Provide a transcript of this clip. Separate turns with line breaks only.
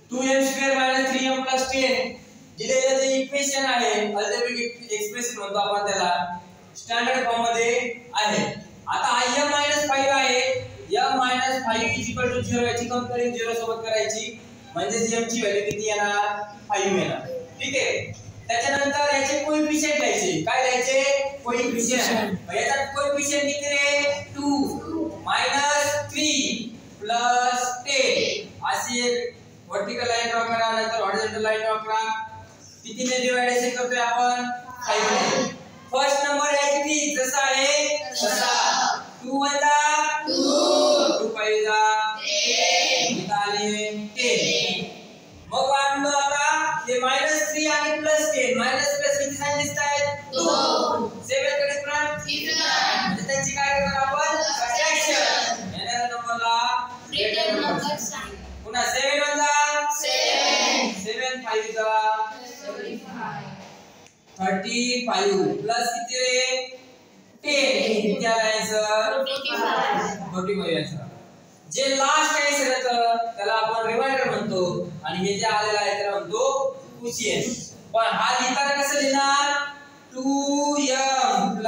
2m² - 3m + 10 दिलेलं जे equation आहे अल्जेब्रिक एक्सप्रेशन म्हणतो आपण त्याला स्टँडर्ड फॉर्म मध्ये आहे. आता हा m - 5 आहे. m - 5 = 0 याची कंपेअरिंग 0 सोबत करायची म्हणजे m ची व्हॅल्यू किती येणार 5 येणार. ठीक आहे. त्याच्यानंतर याचे कोएफिशिएंट घ्यायचे. काय घ्यायचे कोएफिशिएंट. याचा कोएफिशिएंट किती रे 2 - 3 + 10 अशी एक वर्टिकल लाईन ड्रॉ करा. नंतर हॉरिझॉन्टल लाईन ड्रॉ करा. कितीने डिवाइडेशन करतोय आपण 5 ने. फर्स्ट नंबर आहे किती जसा आहे तसा 2 * 2 2 5 10 आले 10. मग आणलो आता हे -3 आणि +10 मायनस प्लस किती साइन दिसतायत 2 7 कडे डिफरंट 3 म्हणजे त्यांची काय करणार आपण सबट्रॅक्शन. येणाऱ्या नंबरला रिटर्न नंबर साइन. पुन्हा 7 * 7 7 5 35 प्लस किती रे 10 किती आला आन्सर 45 आन्सर. जे लास्ट आन्सर येतं त्याला आपण रिमाइंडर म्हणतो आणि हे जे आलेलं आहे त्याला म्हणतो क्वोशिएंट. पण हा लिहिताना कसं लिहिणार 2m